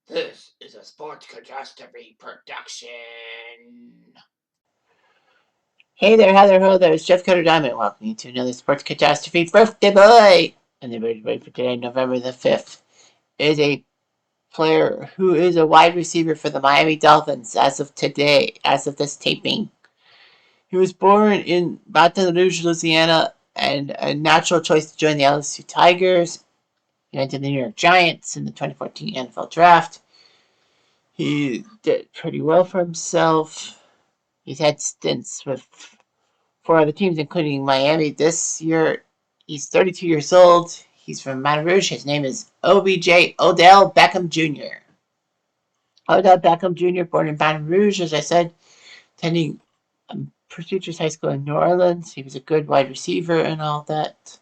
This is a Sports Catastrophe production. Hey there, hi there, ho there, it's Jeff Cutter Diamond. Welcome you to another Sports Catastrophe birthday boy. And the birthday boy for today, November the 5th, is a player who is a wide receiver for the Miami Dolphins as of today, as of this taping. He was born in Baton Rouge, Louisiana, and a natural choice to join the LSU Tigers. He went to the New York Giants in the 2014 NFL Draft. He did pretty well for himself. He's had stints with four other teams, including Miami. This year, he's 32 years old. He's from Baton Rouge. His name is OBJ, Odell Beckham Jr. Odell Beckham Jr., born in Baton Rouge, as I said, attending Prestigious High School in New Orleans. He was a good wide receiver and all that.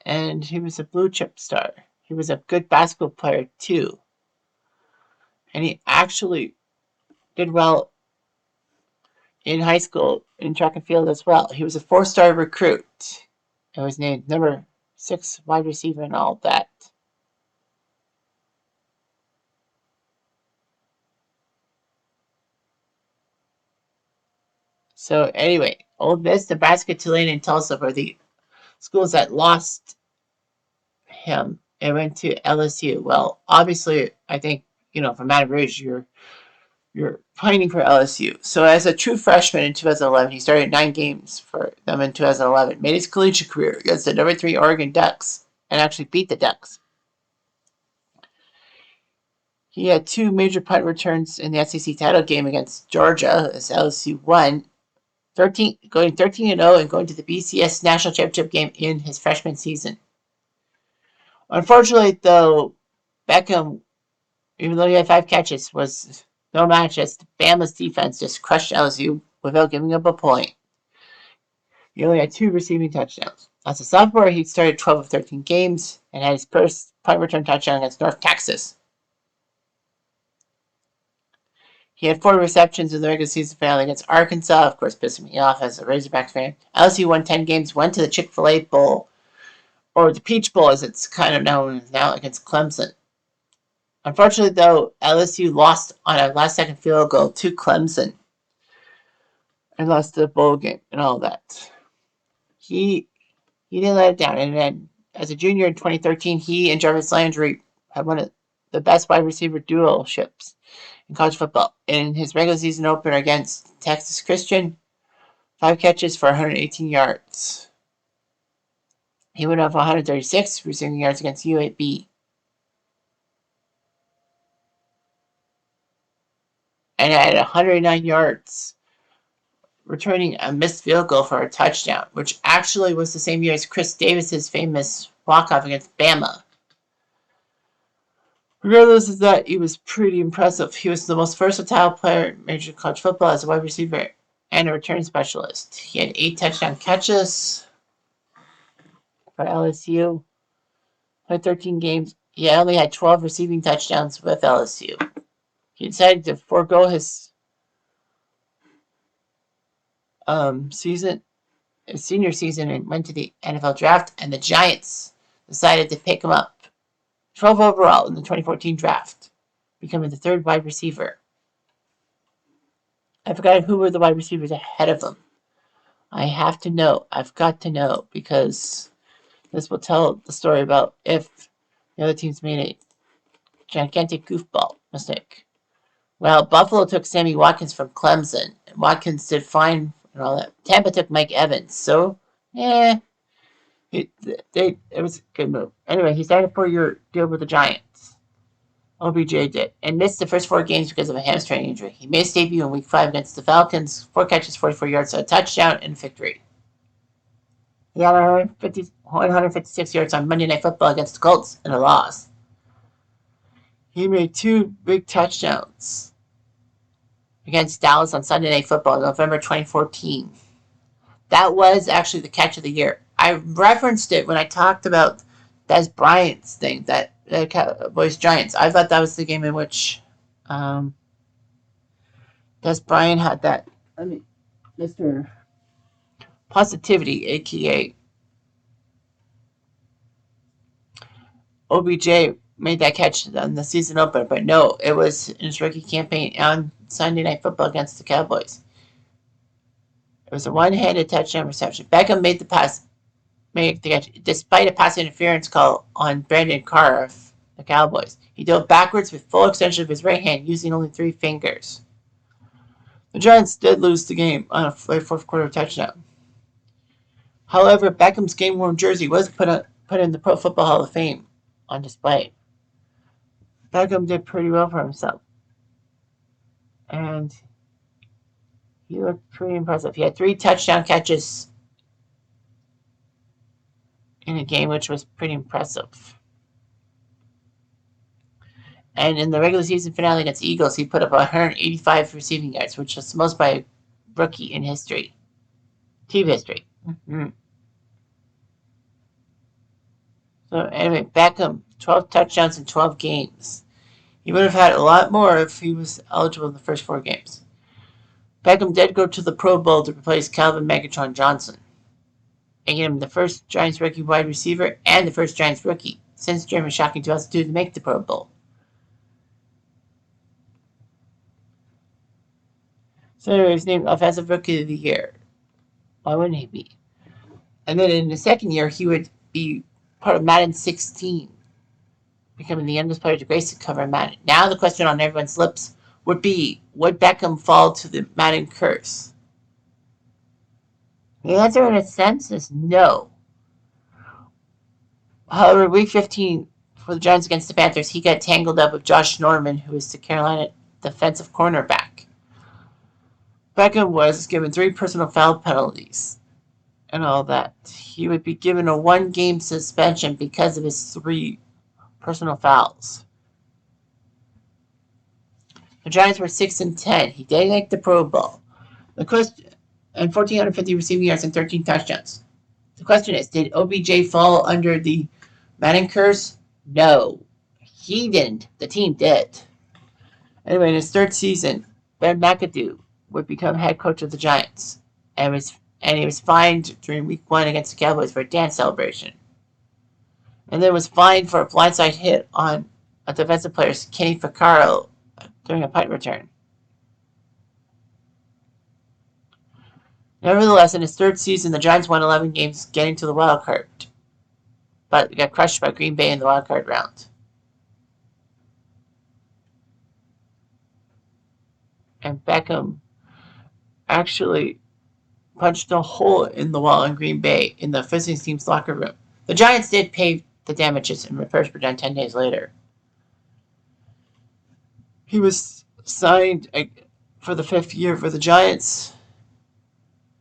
And he was a blue chip star. He was a good basketball player, too. And he actually did well in high school in track and field as well. He was a four-star recruit. He was named number 6 wide receiver and all that. So anyway, Ole Miss, Nebraska, Tulane, and Tulsa were the schools that lost him and went to LSU. Well, obviously, I think, from Baton Rouge, you're pining for LSU. So as a true freshman in 2011, he started 9 games for them in 2011, made his collegiate career against the number 3 Oregon Ducks, and actually beat the Ducks. He had 2 major punt returns in the SEC title game against Georgia as LSU won, going 13-0 and going to the BCS National Championship game in his freshman season. Unfortunately, though, Beckham, even though he had 5 catches, was no match as Bama's defense just crushed LSU without giving up a point. He only had 2 receiving touchdowns. As a sophomore, he started 12 of 13 games and had his first punt return touchdown against North Texas. He had 4 receptions in the regular season finale against Arkansas, of course, pissing me off as a Razorback fan. LSU won 10 games, went to the Chick-fil-A Bowl, or the Peach Bowl as it's kind of known now, against Clemson. Unfortunately, though, LSU lost on a last-second field goal to Clemson and lost the bowl game and all that. He didn't let it down, and then as a junior in 2013, he and Jarvis Landry had one of the best wide receiver duelships in college football. In his regular season opener against Texas Christian, 5 catches for 118 yards. He went off 136 receiving yards against UAB. And had 109 yards, returning a missed field goal for a touchdown, which actually was the same year as Chris Davis's famous walk-off against Bama. Regardless of that, he was pretty impressive. He was the most versatile player in Major College Football as a wide receiver and a return specialist. He had 8 touchdown catches for LSU. Played 13 games. He only had 12 receiving touchdowns with LSU. He decided to forego his senior season, and went to the NFL Draft, and the Giants decided to pick him up. 12 overall in the 2014 draft, becoming the 3rd wide receiver. I forgot who were the wide receivers ahead of him. I have to know. I've got to know, because this will tell the story about if the other teams made a gigantic goofball mistake. Well, Buffalo took Sammy Watkins from Clemson, and Watkins did fine and all that. Tampa took Mike Evans, so, it was a good move. Anyway, he signed a 4-year deal with the Giants. OBJ did, and missed the first 4 games because of a hamstring injury. He made his debut in Week 5 against the Falcons, 4 catches, 44 yards, a touchdown, and victory. He had 156 yards on Monday Night Football against the Colts in a loss. He made 2 big touchdowns against Dallas on Sunday Night Football in November 2014. That was actually the catch of the year. I referenced it when I talked about Des Bryant's thing, that Cowboys Giants. I thought that was the game in which Des Bryant had that. Mr. Positivity, aka OBJ made that catch on the season opener, but no, it was in his rookie campaign on Sunday Night Football against the Cowboys. It was a one-handed touchdown reception. Beckham made the pass, made the catch, despite a pass interference call on Brandon Carr of the Cowboys. He dove backwards with full extension of his right hand, using only 3 fingers. The Giants did lose the game on a fourth quarter touchdown. However, Beckham's game-worn jersey was put in the Pro Football Hall of Fame on display. Beckham did pretty well for himself. And he looked pretty impressive. He had 3 touchdown catches in a game, which was pretty impressive. And in the regular season finale against the Eagles, he put up 185 receiving yards, which was the most by a rookie in history. Team history. Mm-hmm. So anyway, Beckham, 12 touchdowns in 12 games. He would have had a lot more if he was eligible in the first 4 games. Beckham did go to the Pro Bowl to replace Calvin Megatron Johnson, making him the first Giants rookie wide receiver and the first Giants rookie since Jeremy Shockey in 2002 to make the Pro Bowl. So anyway, he was named Offensive Rookie of the Year. Why wouldn't he be? And then in the second year, he would be part of Madden 16, becoming the youngest player to grace the cover of Madden. Now the question on everyone's lips would be, would Beckham fall to the Madden curse? The answer in a sense is no. However, week 15 for the Giants against the Panthers, he got tangled up with Josh Norman, who is the Carolina defensive cornerback. Beckham was given 3 personal foul penalties and all that. He would be given a 1-game suspension because of his 3 personal fouls. The Giants were 6-10. He did make the Pro Bowl. And 1,450 receiving yards and 13 touchdowns. The question is, did OBJ fall under the Madden curse? No. He didn't. The team did. Anyway, in his 3rd season, Ben McAdoo would become head coach of the Giants. And he was fined during week 1 against the Cowboys for a dance celebration. And then was fined for a blindside hit on a defensive player, Kenny Vaccaro, during a punt return. Nevertheless, in his 3rd season, the Giants won 11 games, getting to the wild card, but got crushed by Green Bay in the wild card round. And Beckham actually punched a hole in the wall in Green Bay in the visiting team's locker room. The Giants did pay the damages and repairs were done 10 days later. He was signed for the 5th year for the Giants.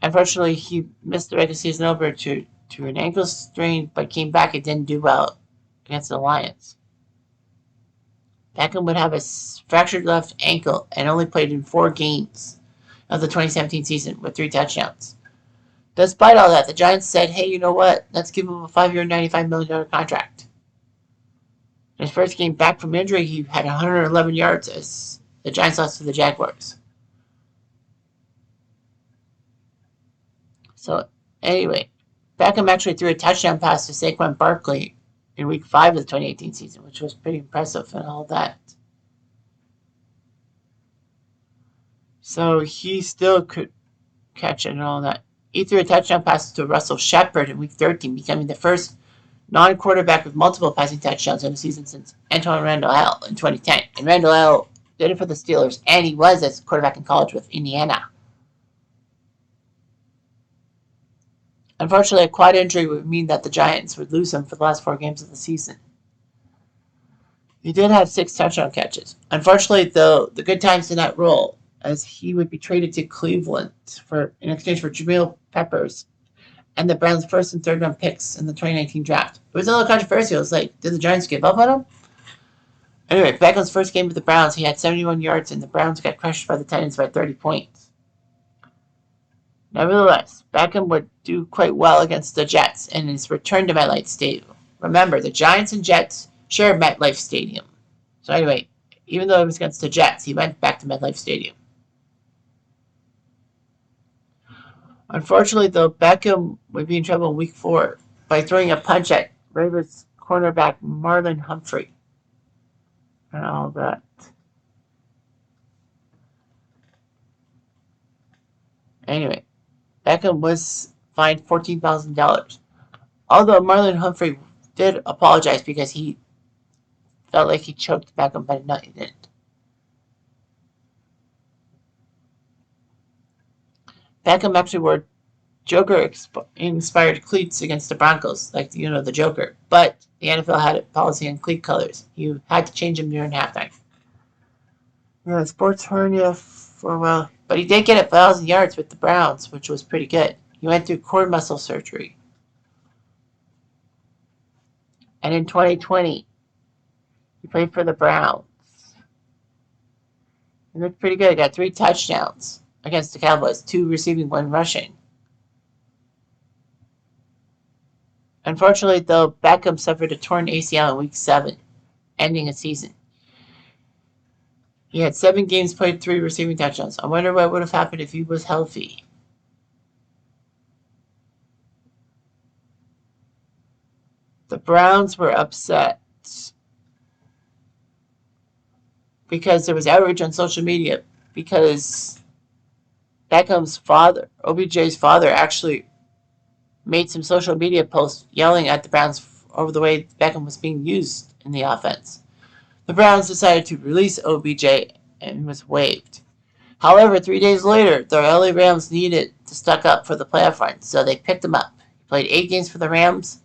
Unfortunately, he missed the regular season over to an ankle strain, but came back and didn't do well against the Lions. Beckham would have a fractured left ankle and only played in 4 games of the 2017 season with 3 touchdowns. Despite all that, the Giants said, hey, you know what? Let's give him a 5-year, $95 million contract. In his first game back from injury, he had 111 yards as the Giants lost to the Jaguars. So, anyway, Beckham actually threw a touchdown pass to Saquon Barkley in week 5 of the 2018 season, which was pretty impressive and all that. So, he still could catch it and all that. He threw a touchdown pass to Russell Shepard in week 13, becoming the first non-quarterback with multiple passing touchdowns in a season since Antoine Randall in 2010. And Randall did it for the Steelers, and he was a quarterback in college with Indiana. Unfortunately, a quad injury would mean that the Giants would lose him for the last 4 games of the season. He did have 6 touchdown catches. Unfortunately, though, the good times did not roll, as he would be traded to Cleveland in exchange for Jabril Peppers and the Browns' 1st and 3rd round picks in the 2019 draft. It was a little controversial. It was like, did the Giants give up on him? Anyway, Beckham's first game with the Browns, he had 71 yards, and the Browns got crushed by the Titans by 30 points. Nevertheless, Beckham would do quite well against the Jets in his return to MetLife Stadium. Remember, the Giants and Jets share MetLife Stadium. So anyway, even though it was against the Jets, he went back to MetLife Stadium. Unfortunately, though, Beckham would be in trouble in week 4 by throwing a punch at Ravens cornerback Marlon Humphrey and all that. Anyway, Beckham was fined $14,000. Although Marlon Humphrey did apologize because he felt like he choked Beckham, but no, he didn't. Beckham actually wore Joker-inspired cleats against the Broncos, like, the Joker. But the NFL had a policy on cleat colors. You had to change them during halftime. Yeah, sports hernia for a while. But he did get 1,000 yards with the Browns, which was pretty good. He went through core muscle surgery. And in 2020, he played for the Browns. He looked pretty good. He got 3 touchdowns against the Cowboys, 2 receiving, 1 rushing. Unfortunately, though, Beckham suffered a torn ACL in Week 7, ending a season. He had 7 games played, 3 receiving touchdowns. I wonder what would have happened if he was healthy. The Browns were upset because there was outrage on social media because Beckham's father, OBJ's father, actually made some social media posts yelling at the Browns over the way Beckham was being used in the offense. The Browns decided to release OBJ and was waived. However, 3 days later, the LA Rams needed to stock up for the playoff run, so they picked him up. He played 8 games for the Rams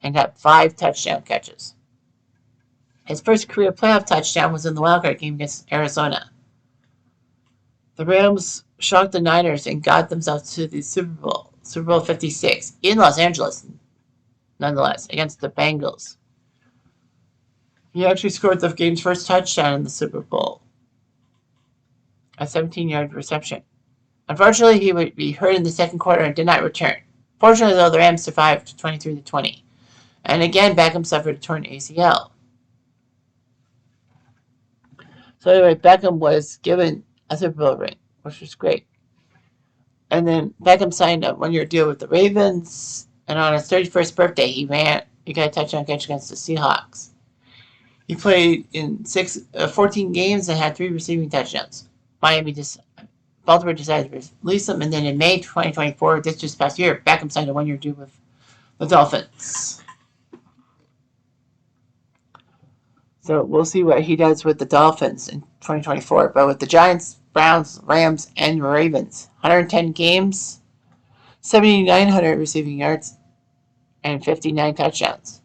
and got 5 touchdown catches. His first career playoff touchdown was in the wildcard game against Arizona. The Rams shocked the Niners and got themselves to the Super Bowl 56, in Los Angeles, nonetheless, against the Bengals. He actually scored the game's first touchdown in the Super Bowl, a 17-yard reception. Unfortunately, he would be hurt in the second quarter and did not return. Fortunately, though, the Rams survived 23-20. And again, Beckham suffered a torn ACL. So anyway, Beckham was given a Super Bowl ring, which was great. And then Beckham signed a 1-year deal with the Ravens. And on his 31st birthday, he got a touchdown catch against the Seahawks. He played in 14 games and had 3 receiving touchdowns. Baltimore decided to release him, and then in May 2024, just past year, Beckham signed a 1-year deal with the Dolphins. So we'll see what he does with the Dolphins in 2024. But with the Giants, Browns, Rams, and Ravens, 110 games, 7,900 receiving yards, and 59 touchdowns.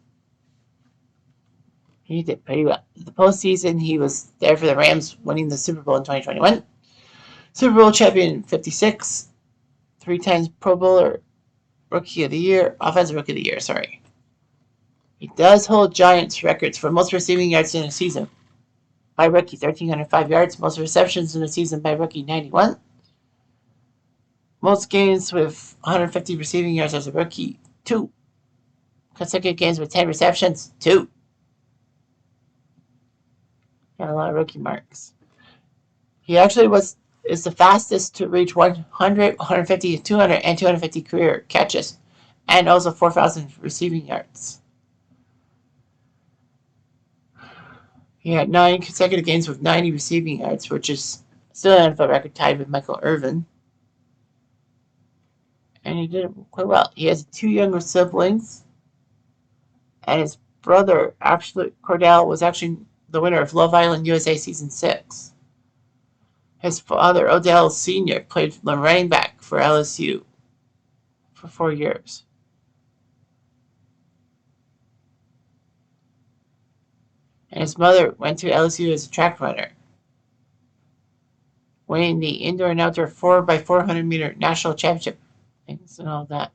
He did pretty well. The postseason, he was there for the Rams, winning the Super Bowl in 2021. Super Bowl champion in 56. 3 times Pro Bowler, Rookie of the Year, Offensive Rookie of the Year, sorry. He does hold Giants records for most receiving yards in a season by rookie, 1,305 yards. Most receptions in a season by rookie, 91. Most games with 150 receiving yards as a rookie, 2. Consecutive games with 10 receptions, 2. Got a lot of rookie marks. He actually is the fastest to reach 100, 150, 200, and 250 career catches, and also 4,000 receiving yards. He had 9 consecutive games with 90 receiving yards, which is still an NFL record tied with Michael Irvin. And he did it quite well. He has 2 younger siblings, and his brother, Cordell, was actually the winner of Love Island USA Season 6. His father, Odell Sr., played the running back for LSU for 4 years. And his mother went to LSU as a track runner, winning the indoor and outdoor 4x400 meter national championship things and all that.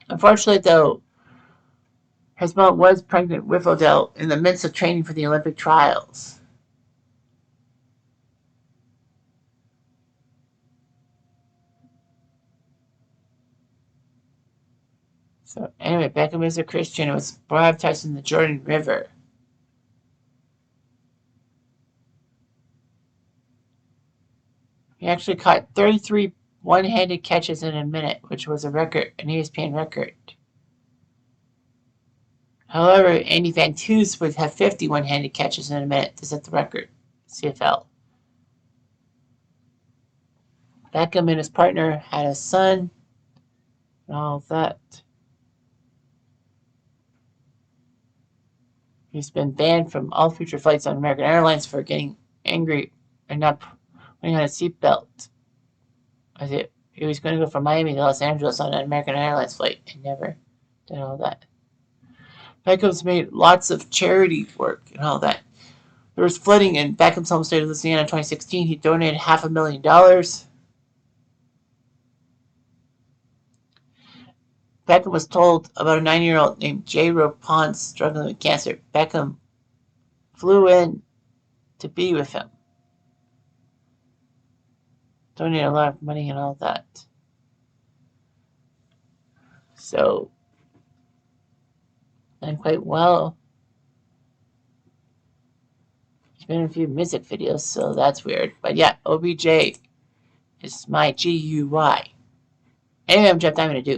Unfortunately, though, his mom was pregnant with Odell in the midst of training for the Olympic trials. So anyway, Beckham is a Christian and was baptized in the Jordan River. He actually caught 33 one-handed catches in a minute, which was a record, an ESPN record. However, Andy Van Toos would have 50 one-handed catches in a minute to set the record. CFL. Beckham and his partner had a son and all that. He's been banned from all future flights on American Airlines for getting angry and not putting on a seatbelt. He was going to go from Miami to Los Angeles on an American Airlines flight and never did all that. Beckham's made lots of charity work and all that. There was flooding in Beckham's home state of Louisiana in 2016. He donated $500,000. Beckham was told about a 9-year-old named J. Pons struggling with cancer. Beckham flew in to be with him. Donated a lot of money and all that. So, done quite well. He's been in a few music videos, so that's weird. But yeah, OBJ is my GUI. Anyway, I'm Jeff Diamond to do.